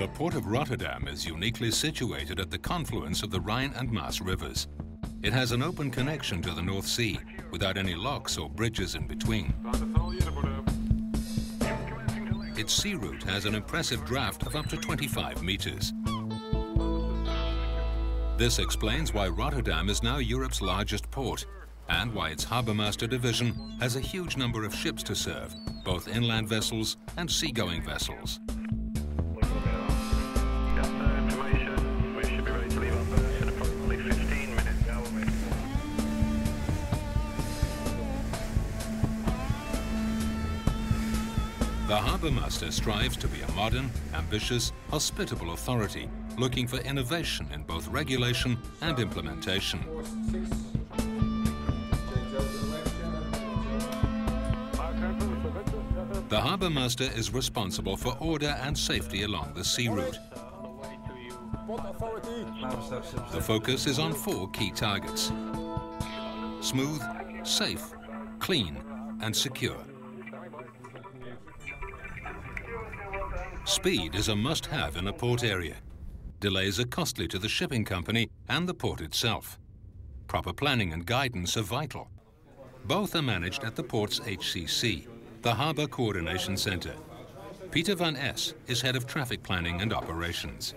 The port of Rotterdam is uniquely situated at the confluence of the Rhine and Maas rivers. It has an open connection to the North Sea, without any locks or bridges in between. Its sea route has an impressive draft of up to 25 meters. This explains why Rotterdam is now Europe's largest port, and why its harbourmaster division has a huge number of ships to serve, both inland vessels and seagoing vessels. The harbourmaster strives to be a modern, ambitious, hospitable authority, looking for innovation in both regulation and implementation. The harbourmaster is responsible for order and safety along the sea route. The focus is on 4 key targets: smooth, safe, clean, and secure. Speed is a must-have in a port area. Delays are costly to the shipping company and the port itself. Proper planning and guidance are vital. Both are managed at the port's HCC, the Harbour Coordination Centre. Peter van Es is head of traffic planning and operations.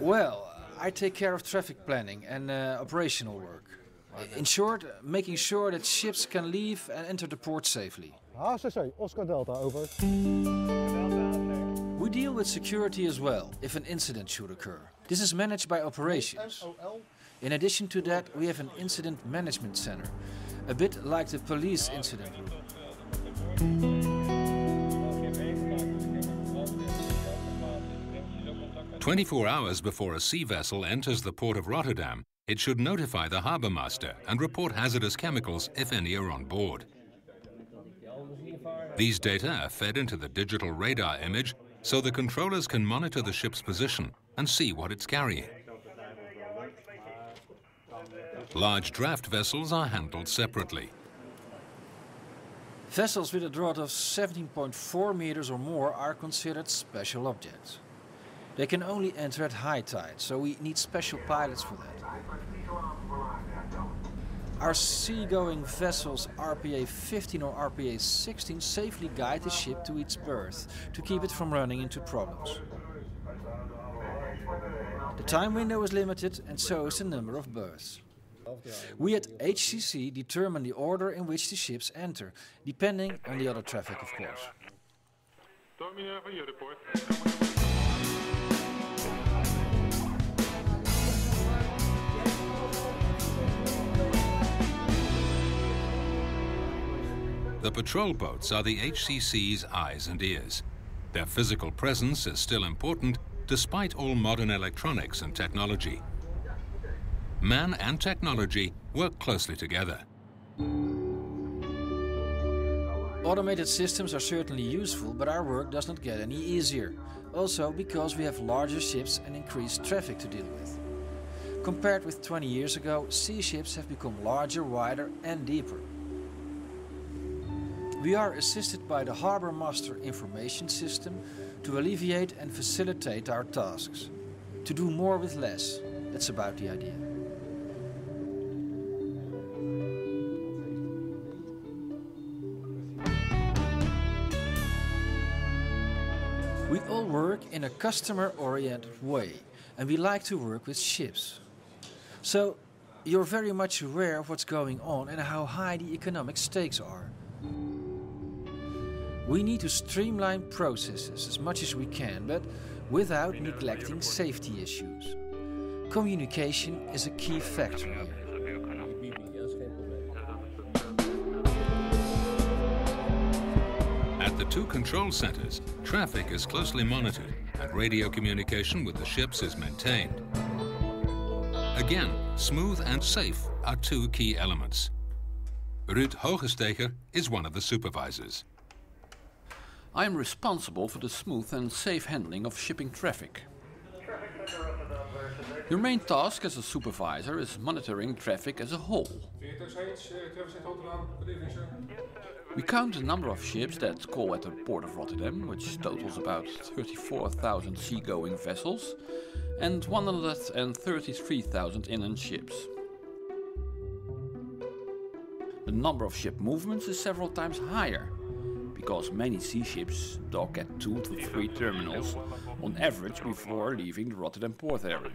Well, I take care of traffic planning and operational work. In short, making sure that ships can leave and enter the port safely. HCC, Oscar Delta, over. We deal with security as well, if an incident should occur. This is managed by operations. In addition to that, we have an incident management center, a bit like the police incident room. 24 hours before a sea vessel enters the port of Rotterdam, it should notify the harbourmaster and report hazardous chemicals if any are on board. These data are fed into the digital radar image so the controllers can monitor the ship's position and see what it's carrying. Large draft vessels are handled separately. Vessels with a draught of 17.4 meters or more are considered special objects. They can only enter at high tide, so we need special pilots for that. Our seagoing vessels RPA 15 or RPA 16 safely guide the ship to its berth to keep it from running into problems. The time window is limited and so is the number of berths. We at HCC determine the order in which the ships enter, depending on the other traffic, of course. The patrol boats are the HCC's eyes and ears. Their physical presence is still important despite all modern electronics and technology. Man and technology work closely together. Automated systems are certainly useful, but our work does not get any easier. Also because we have larger ships and increased traffic to deal with. Compared with 20 years ago, sea ships have become larger, wider and deeper. We are assisted by the Harbour Master Information System to alleviate and facilitate our tasks. To do more with less, that's about the idea. We all work in a customer-oriented way, and we like to work with ships. So, you're very much aware of what's going on and how high the economic stakes are. We need to streamline processes as much as we can, but without neglecting safety issues. Communication is a key factor here. At the 2 control centers, traffic is closely monitored and radio communication with the ships is maintained. Again, smooth and safe are 2 key elements. Ruud Hogesteker is one of the supervisors. I am responsible for the smooth and safe handling of shipping traffic. Your main task as a supervisor is monitoring traffic as a whole. We count the number of ships that call at the port of Rotterdam, which totals about 34,000 seagoing vessels and 133,000 inland ships. The number of ship movements is several times higher, because many sea ships dock at 2 to 3 terminals on average before leaving the Rotterdam port area.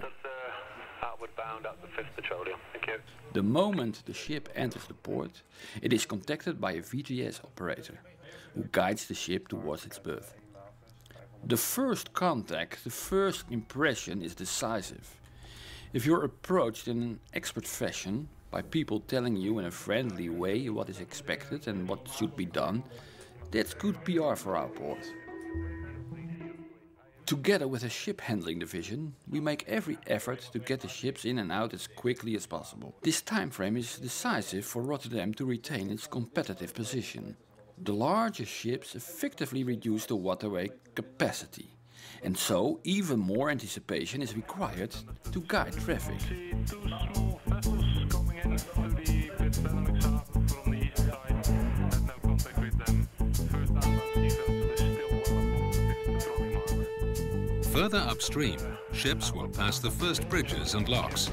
The moment the ship enters the port, it is contacted by a VTS operator, who guides the ship towards its berth. The first contact, the first impression is decisive. If you're approached in an expert fashion, by people telling you in a friendly way what is expected and what should be done, that's good PR for our port. Together with a ship handling division, we make every effort to get the ships in and out as quickly as possible. This time frame is decisive for Rotterdam to retain its competitive position. The larger ships effectively reduce the waterway capacity, and so even more anticipation is required to guide traffic. Further upstream, ships will pass the first bridges and locks.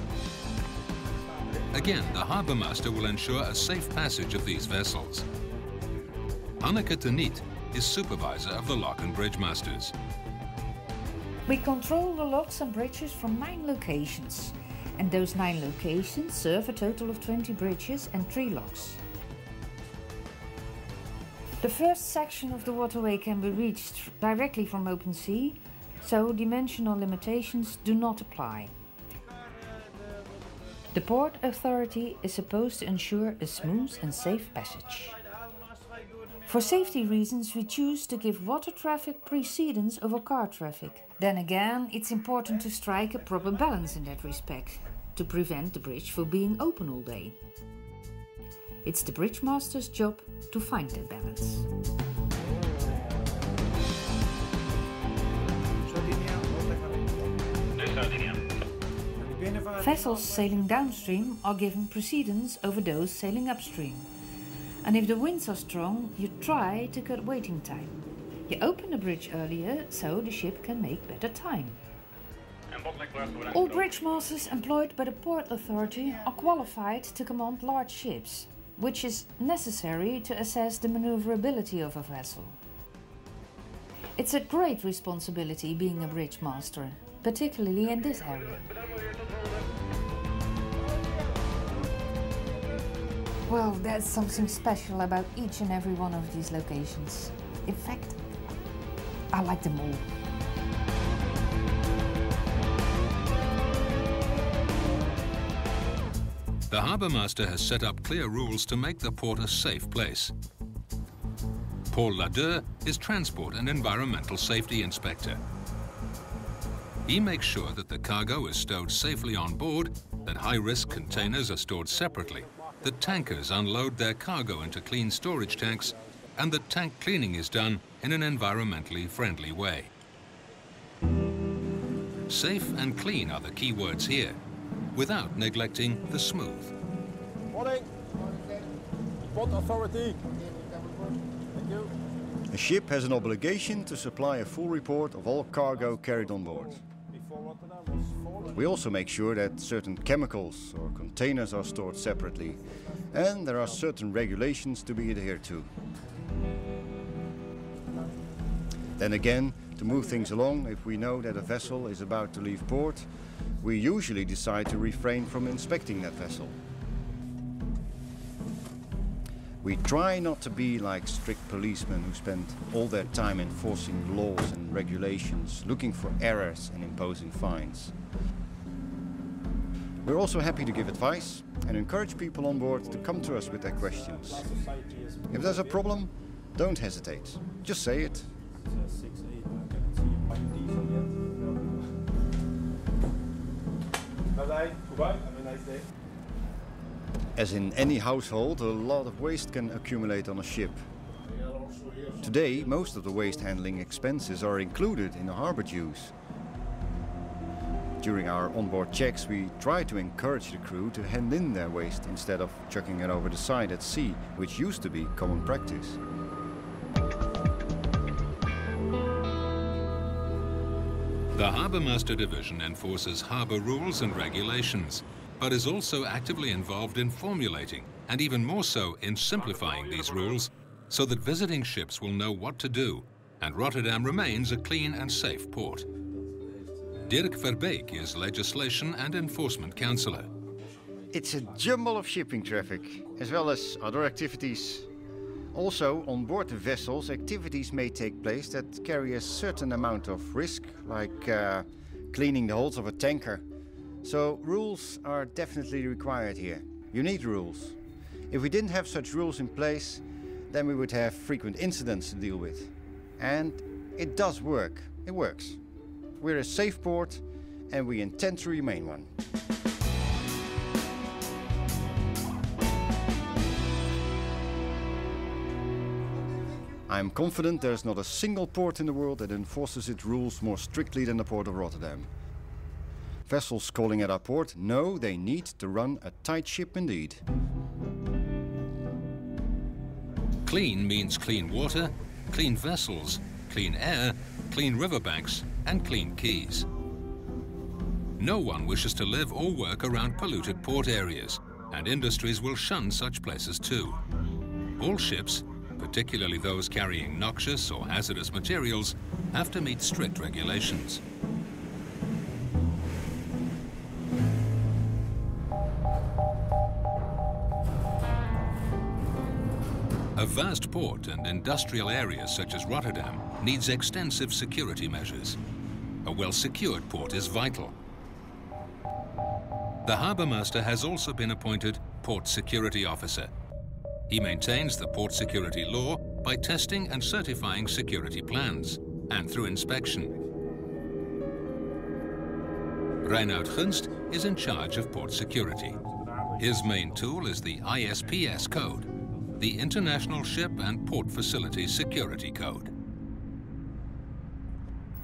Again, the harbour master will ensure a safe passage of these vessels. Anneke de Niet is supervisor of the lock and bridge masters. We control the locks and bridges from 9 locations, and those 9 locations serve a total of 20 bridges and 3 locks. The first section of the waterway can be reached directly from open sea, so dimensional limitations do not apply. The Port Authority is supposed to ensure a smooth and safe passage. For safety reasons, we choose to give water traffic precedence over car traffic. Then again, it's important to strike a proper balance in that respect, to prevent the bridge from being open all day. It's the bridge master's job to find that balance. Vessels sailing downstream are given precedence over those sailing upstream. And if the winds are strong, you try to cut waiting time. You open the bridge earlier so the ship can make better time. All bridge masters employed by the Port Authority are qualified to command large ships, which is necessary to assess the maneuverability of a vessel. It's a great responsibility being a bridge master, particularly in this area. Well, there's something special about each and every one of these locations. In fact, I like them all. The harbour master has set up clear rules to make the port a safe place. Paul Ladeur is Transport and Environmental Safety Inspector. He makes sure that the cargo is stowed safely on board, that high-risk containers are stored separately, that tankers unload their cargo into clean storage tanks, and that tank cleaning is done in an environmentally friendly way. Safe and clean are the key words here, without neglecting the smooth. Morning. Port Authority. Thank you. A ship has an obligation to supply a full report of all cargo carried on board. We also make sure that certain chemicals or containers are stored separately, and there are certain regulations to be adhered to. Then again, to move things along, if we know that a vessel is about to leave port, we usually decide to refrain from inspecting that vessel. We try not to be like strict policemen who spend all their time enforcing laws and regulations, looking for errors and imposing fines. We're also happy to give advice and encourage people on board to come to us with their questions. If there's a problem, don't hesitate. Just say it. Bye-bye. Goodbye. Have a nice day. As in any household, a lot of waste can accumulate on a ship. Today, most of the waste handling expenses are included in the harbour dues. During our onboard checks, we try to encourage the crew to hand in their waste instead of chucking it over the side at sea, which used to be common practice. The Harbour Master Division enforces harbour rules and regulations, but is also actively involved in formulating, and even more so in simplifying these rules, so that visiting ships will know what to do, and Rotterdam remains a clean and safe port. Dirk Verbeek is Legislation and Enforcement Counsellor. It's a jumble of shipping traffic, as well as other activities. Also, on board the vessels, activities may take place that carry a certain amount of risk, like cleaning the hulls of a tanker. So rules are definitely required here. You need rules. If we didn't have such rules in place, then we would have frequent incidents to deal with. And it does work. It works. We're a safe port, and we intend to remain one. I'm confident there's not a single port in the world that enforces its rules more strictly than the Port of Rotterdam. Vessels calling at our port know they need to run a tight ship indeed. Clean means clean water, clean vessels, clean air, clean riverbanks, and clean quays. No one wishes to live or work around polluted port areas, and industries will shun such places too. All ships, particularly those carrying noxious or hazardous materials, have to meet strict regulations. A vast port and industrial areas such as Rotterdam needs extensive security measures. A well-secured port is vital. The Harbour Master has also been appointed Port Security Officer. He maintains the port security law by testing and certifying security plans, and through inspection. Reinoud Gunst is in charge of port security. His main tool is the ISPS code, the International Ship and Port Facility Security Code.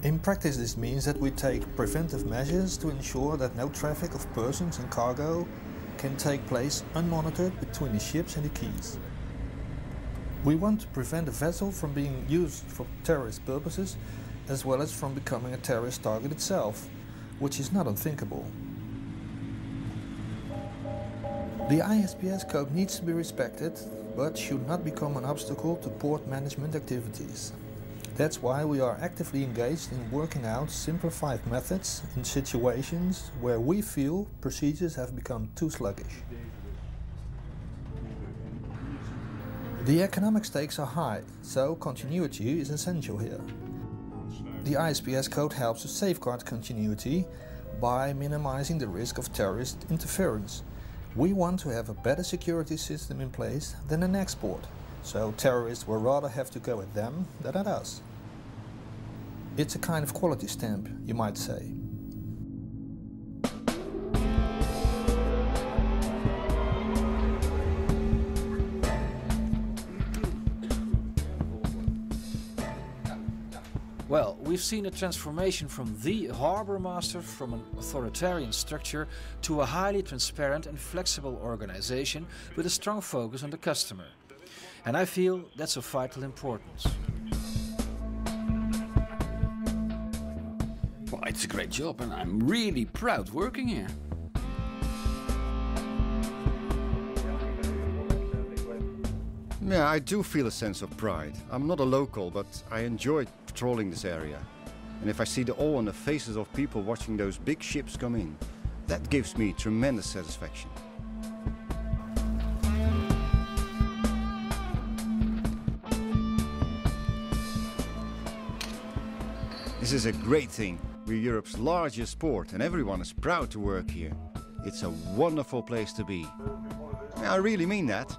In practice, this means that we take preventive measures to ensure that no traffic of persons and cargo can take place unmonitored between the ships and the quays. We want to prevent a vessel from being used for terrorist purposes, as well as from becoming a terrorist target itself, which is not unthinkable. The ISPS code needs to be respected, but should not become an obstacle to port management activities. That's why we are actively engaged in working out simplified methods in situations where we feel procedures have become too sluggish. The economic stakes are high, so continuity is essential here. The ISPS code helps to safeguard continuity by minimizing the risk of terrorist interference. We want to have a better security system in place than an export, so terrorists will rather have to go at them than at us. It's a kind of quality stamp, you might say. Well, we've seen a transformation from the Harbour Master from an authoritarian structure to a highly transparent and flexible organization with a strong focus on the customer. And I feel that's of vital importance. Well, it's a great job and I'm really proud working here. Yeah, I do feel a sense of pride. I'm not a local, but I enjoy patrolling this area. And if I see the awe on the faces of people watching those big ships come in, that gives me tremendous satisfaction. This is a great thing. We're Europe's largest port and everyone is proud to work here. It's a wonderful place to be. I really mean that.